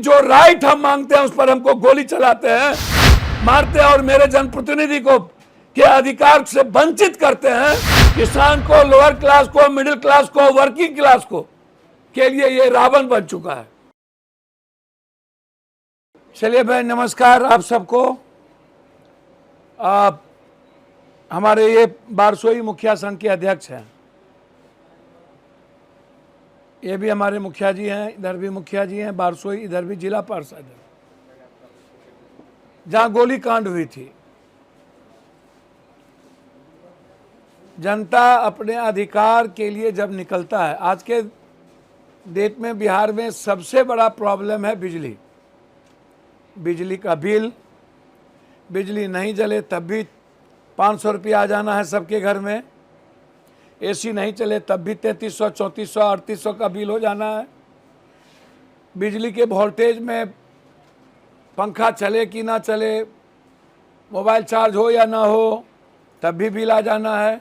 जो राइट हम मांगते हैं उस पर हमको गोली चलाते हैं, मारते हैं और मेरे जनप्रतिनिधि को के अधिकार से वंचित करते हैं। किसान को, लोअर क्लास को, मिडिल क्लास को, वर्किंग क्लास को के लिए ये रावण बन चुका है। चलिए भाई, नमस्कार आप सबको। हमारे ये बारसोई मुखिया संघ के अध्यक्ष हैं, ये भी हमारे मुखिया जी हैं, इधर भी मुखिया जी हैं बारसोई, इधर भी जिला पार्षद है जहां गोली कांड हुई थी। जनता अपने अधिकार के लिए जब निकलता है, आज के डेट में बिहार में सबसे बड़ा प्रॉब्लम है बिजली, बिजली का बिल, बिजली नहीं जले तब भी 500 रुपया आ जाना है सबके घर में, एसी नहीं चले तब भी 3300, 3400, 3800 का बिल हो जाना है। बिजली के वोल्टेज में पंखा चले कि ना चले, मोबाइल चार्ज हो या ना हो तब भी बिल आ जाना है।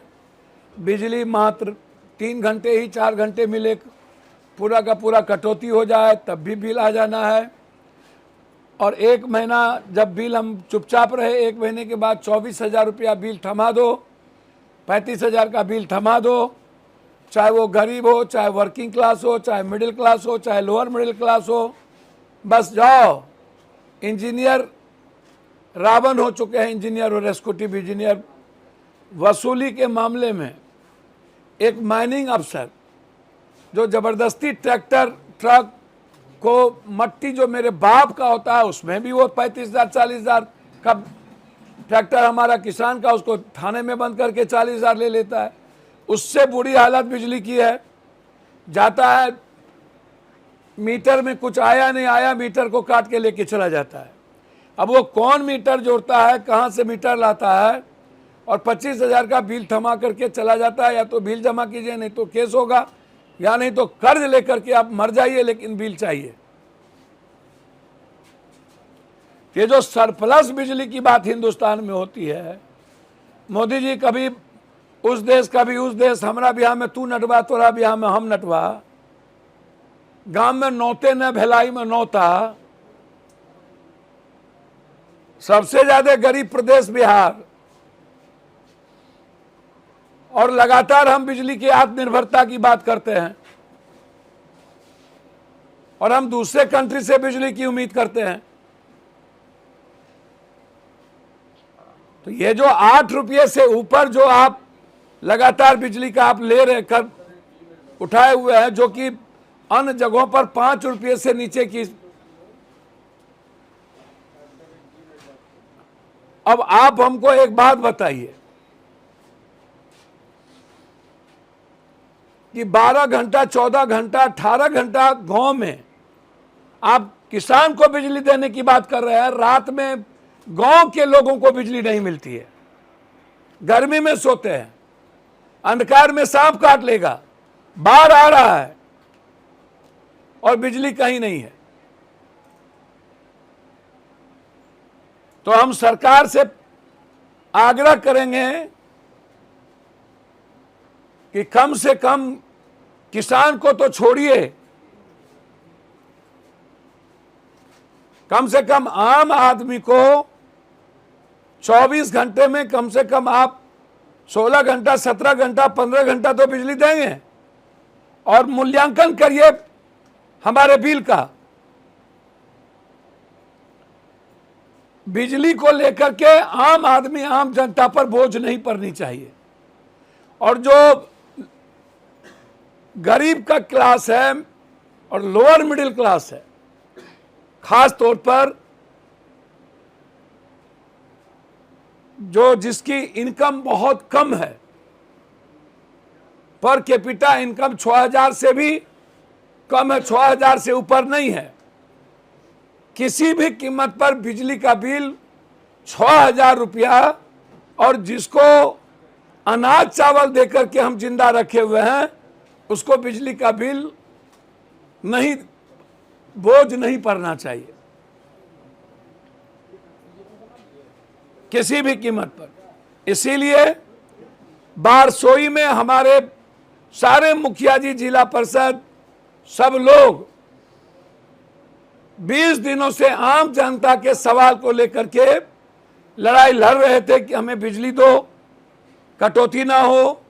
बिजली मात्र 3 घंटे ही 4 घंटे मिले, पूरा का पूरा कटौती हो जाए तब भी बिल आ जाना है। और 1 महीना जब बिल हम चुपचाप रहे, 1 महीने के बाद 24,000 रुपया बिल थमा दो, 35,000 का बिल थमा दो। चाहे वो गरीब हो, चाहे वर्किंग क्लास हो, चाहे मिडिल क्लास हो, चाहे लोअर मिडिल क्लास हो, बस जाओ। इंजीनियर रावण हो चुके हैं, इंजीनियर और एग्जीक्यूटिव इंजीनियर। वसूली के मामले में एक माइनिंग अफसर जो ज़बरदस्ती ट्रैक्टर ट्रक को, मट्टी जो मेरे बाप का होता है उसमें भी वो 35,000 40,000 का ट्रैक्टर हमारा किसान का, उसको थाने में बंद करके 40,000 ले लेता है। उससे बुरी हालत बिजली की है। जाता है, मीटर में कुछ आया नहीं आया, मीटर को काट के लेके चला जाता है। अब वो कौन मीटर जोड़ता है, कहाँ से मीटर लाता है, और 25,000 का बिल थमा करके चला जाता है। या तो बिल जमा कीजिए, नहीं तो केस होगा, या नहीं तो कर्ज लेकर के आप मर जाइए, लेकिन बिल चाहिए। ये जो सरप्लस बिजली की बात हिंदुस्तान में होती है, मोदी जी कभी उस देश कभी उस देश, हमारा बिहार में तू नटवा, तोरा बिहार में हम नटवा, गांव में नौते न भिलाई में नौता। सबसे ज्यादा गरीब प्रदेश बिहार, और लगातार हम बिजली की आत्मनिर्भरता की बात करते हैं, और हम दूसरे कंट्री से बिजली की उम्मीद करते हैं। तो ये जो 8 रुपये से ऊपर जो आप लगातार बिजली का आप ले रहे कर उठाए हुए हैं, जो कि अन्य जगहों पर 5 रुपये से नीचे की, अब आप हमको एक बात बताइए कि 12 घंटा, 14 घंटा, 18 घंटा गांव में आप किसान को बिजली देने की बात कर रहे हैं, रात में गांव के लोगों को बिजली नहीं मिलती है, गर्मी में सोते हैं, अंधकार में सांप काट लेगा, बाढ़ आ रहा है और बिजली कहीं नहीं है। तो हम सरकार से आग्रह करेंगे कि कम से कम किसान को तो छोड़िए, कम से कम आम आदमी को 24 घंटे में कम से कम आप 16 घंटा, 17 घंटा, 15 घंटा तो बिजली देंगे। और मूल्यांकन करिए हमारे बिल का। बिजली को लेकर के आम आदमी, आम जनता पर बोझ नहीं पड़नी चाहिए। और जो गरीब का क्लास है और लोअर मिडिल क्लास है, खास तौर पर जो जिसकी इनकम बहुत कम है, पर कैपिटा इनकम 6,000 से भी कम है, 6,000 से ऊपर नहीं है, किसी भी कीमत पर बिजली का बिल 6,000 रुपया, और जिसको अनाज चावल देकर के हम जिंदा रखे हुए हैं, उसको बिजली का बिल नहीं, बोझ नहीं पड़ना चाहिए किसी भी कीमत पर। इसीलिए बारसोई में हमारे सारे मुखिया जी, जिला परिषद, सब लोग 20 दिनों से आम जनता के सवाल को लेकर के लड़ाई लड़ रहे थे कि हमें बिजली दो, कटौती ना हो।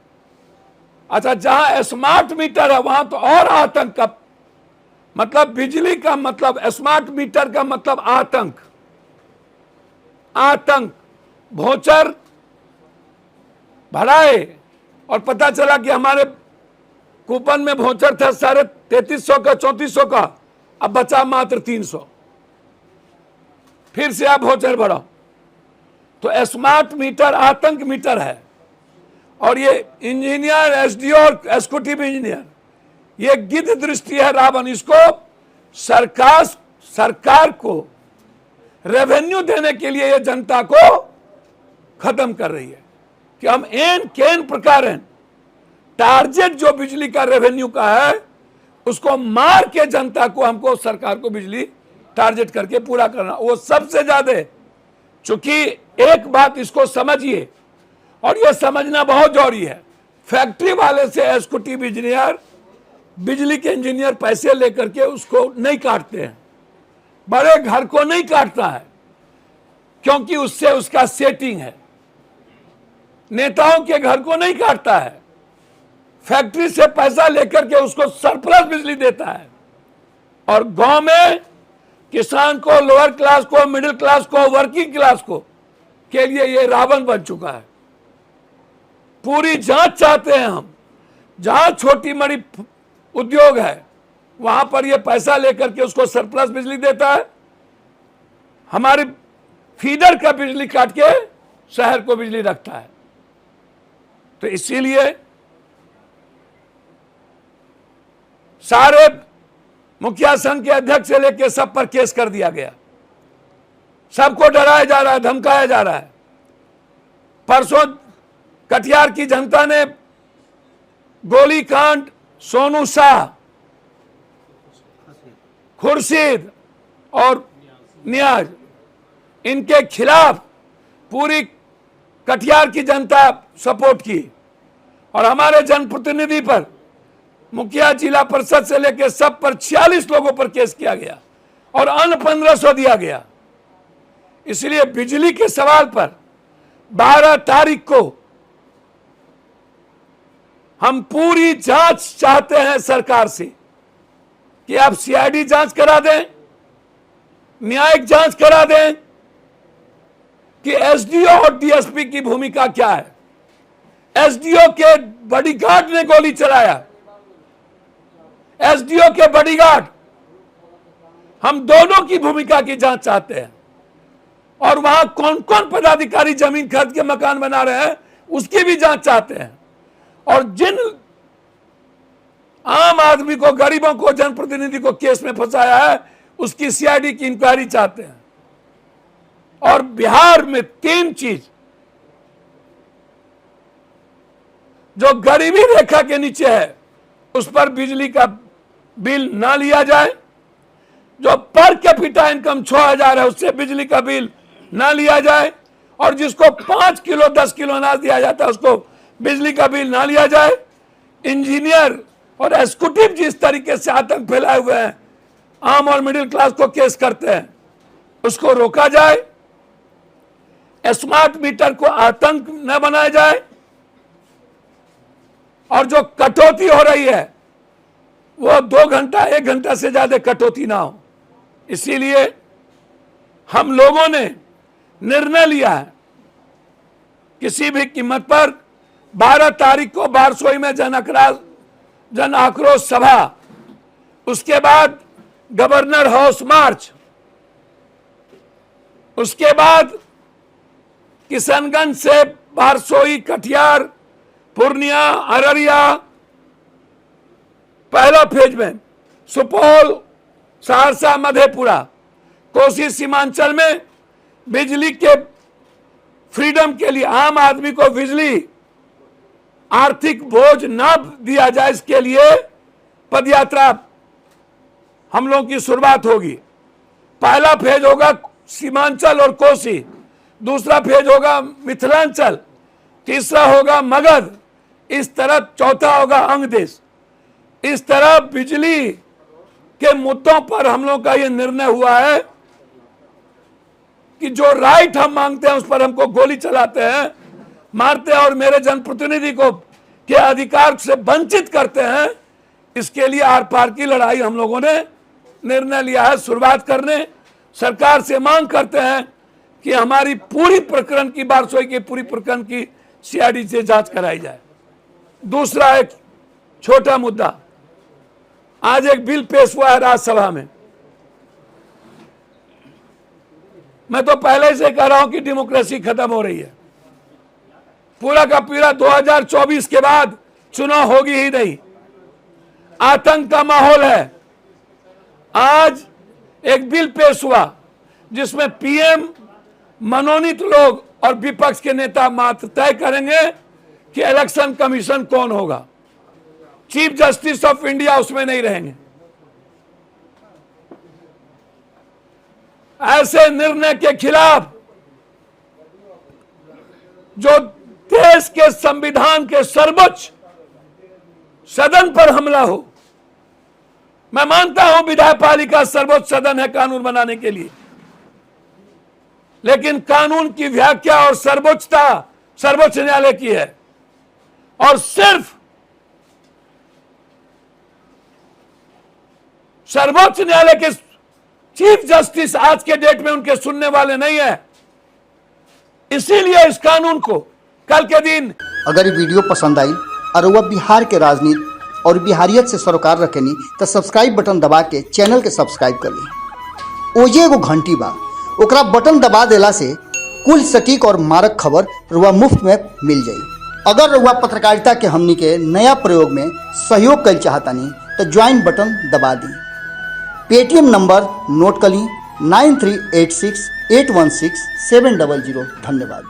अच्छा, जहां स्मार्ट मीटर है वहां तो और आतंक का मतलब, बिजली का मतलब, स्मार्ट मीटर का मतलब आतंक। आतंक भोचर भराए और पता चला कि हमारे कूपन में भोचर था 3350 का, 3400 का, अब बचा मात्र 300। फिर से आप भोचर बढ़ाओ। तो स्मार्ट मीटर आतंक मीटर है। और ये इंजीनियर, एसडीओ और एग्जीक्यूटिव इंजीनियर, ये गिद्ध दृष्टि है रावण। इसको सरकार को रेवेन्यू देने के लिए ये जनता को खत्म कर रही है कि हम एन केन प्रकार टारगेट जो बिजली का रेवेन्यू का है उसको मार के जनता को, हमको सरकार को बिजली टारगेट करके पूरा करना, वो सबसे ज्यादा। चूंकि एक बात इसको समझिए, और ये समझना बहुत जरूरी है, फैक्ट्री वाले से एग्जीक्यूटिव इंजीनियर, बिजली के इंजीनियर पैसे लेकर के उसको नहीं काटते हैं, बड़े घर को नहीं काटता है, क्योंकि उससे उसका सेटिंग है। नेताओं के घर को नहीं काटता है, फैक्ट्री से पैसा लेकर के उसको सरप्लस बिजली देता है। और गांव में किसान को, लोअर क्लास को, मिडिल क्लास को, वर्किंग क्लास को के लिए ये रावण बन चुका है। पूरी जांच चाहते हैं हम, जहां छोटी बड़ी उद्योग है वहां पर ये पैसा लेकर के उसको सरप्लस बिजली देता है, हमारे फीडर का बिजली काट के शहर को बिजली रखता है। तो इसीलिए सारे मुखिया संघ के अध्यक्ष से लेकर सब पर केस कर दिया गया, सबको डराया जा रहा है, धमकाया जा रहा है। परसों कटिहार की जनता ने गोली कांड, सोनू शाह, खुर्शीद और नियाज, इनके खिलाफ पूरी कटिहार की जनता सपोर्ट की और हमारे जनप्रतिनिधि पर, मुखिया, जिला परिषद से लेकर सब पर 46 लोगों पर केस किया गया और अन्य 1500 दिया गया। इसलिए बिजली के सवाल पर 12 तारीख को हम पूरी जांच चाहते हैं सरकार से कि आप सीआईडी जांच करा दें, न्यायिक जांच करा दें कि एसडीओ और डीएसपी की भूमिका क्या है। एसडीओ के बॉडीगार्ड ने गोली चलाया, एसडीओ के बॉडीगार्ड, हम दोनों की भूमिका की जांच चाहते हैं। और वहां कौन कौन पदाधिकारी जमीन खरीद के मकान बना रहे हैं उसकी भी जांच चाहते हैं। और जिन आम आदमी को, गरीबों को, जनप्रतिनिधि को केस में फंसाया है उसकी सीआईडी की इंक्वायरी चाहते हैं। और बिहार में 3 चीज जो गरीबी रेखा के नीचे है उस पर बिजली का बिल ना लिया जाए, जो पर कैपिटा इनकम 6000 है उससे बिजली का बिल ना लिया जाए, और जिसको 5 किलो 10 किलो अनाज दिया जाता है उसको बिजली का बिल ना लिया जाए। इंजीनियर और एग्जीक्यूटिव जिस तरीके से आतंक फैलाए हुए हैं, आम और मिडिल क्लास को केस करते हैं, उसको रोका जाए। स्मार्ट मीटर को आतंक न बनाया जाए और जो कटौती हो रही है वो 2 घंटा 1 घंटा से ज्यादा कटौती ना हो। इसीलिए हम लोगों ने निर्णय लिया है किसी भी कीमत पर 12 तारीख को बारसोई में जन आक्रोश सभा, उसके बाद गवर्नर हाउस मार्च, उसके बाद किशनगंज से बारसोई, कटिहार, पूर्णिया, अररिया, पहला फेज में सुपौल, सहरसा, मधेपुरा, कोसी सीमांचल में बिजली के फ्रीडम के लिए, आम आदमी को बिजली आर्थिक बोझ ना दिया जाए इसके लिए पदयात्रा हम लोगों की शुरुआत होगी। पहला फेज होगा सीमांचल और कोसी, दूसरा फेज होगा मिथिलांचल, तीसरा होगा मगध, इस तरह चौथा होगा अंग देश। इस तरह बिजली के मुद्दों पर हम लोगों का यह निर्णय हुआ है कि जो राइट हम मांगते हैं उस पर हमको गोली चलाते हैं, मारते हैं और मेरे जनप्रतिनिधि को के अधिकार से वंचित करते हैं। इसके लिए आर पार की लड़ाई हम लोगों ने निर्णय लिया है शुरुआत करने। सरकार से मांग करते हैं कि हमारी पूरी प्रकरण की, बारसोई के पूरी प्रकरण की सीआईडी से जांच कराई जाए। दूसरा एक छोटा मुद्दा, आज एक बिल पेश हुआ है राज्यसभा में। मैं तो पहले से कह रहा हूं कि डेमोक्रेसी खत्म हो रही है। पूरा का पूरा 2024 के बाद चुनाव होगी ही नहीं, आतंक का माहौल है। आज एक बिल पेश हुआ जिसमें पीएम, मनोनीत लोग और विपक्ष के नेता मात्र तय करेंगे कि इलेक्शन कमीशन कौन होगा। चीफ जस्टिस ऑफ इंडिया उसमें नहीं रहेंगे। ऐसे निर्णय के खिलाफ जो देश के संविधान के सर्वोच्च सदन पर हमला हो, मैं मानता हूं विधायपालिका सर्वोच्च सदन है कानून बनाने के लिए, लेकिन कानून की व्याख्या और सर्वोच्चता सर्वोच्च न्यायालय की है। और सिर्फ सर्वोच्च न्यायालय के चीफ जस्टिस आज के डेट में उनके सुनने वाले नहीं है। इसीलिए इस कानून को कल के दिन, अगर ये वीडियो पसंद आई और वह बिहार के राजनीति और बिहारियत से सरोकार रखेनी तो सब्सक्राइब बटन दबा के चैनल के सब्सक्राइब कर ली। ओजे एगो घंटी बा, ओकरा बटन दबा देला से कुल सटीक और मारक खबर रुआ मुफ्त में मिल जाई। अगर रुआ पत्रकारिता के हमनी के नया प्रयोग में सहयोग कर चाहतानी तो ज्वाइन बटन दबा दी। पेटीएम नंबर नोट कर ली 9386816700। धन्यवाद।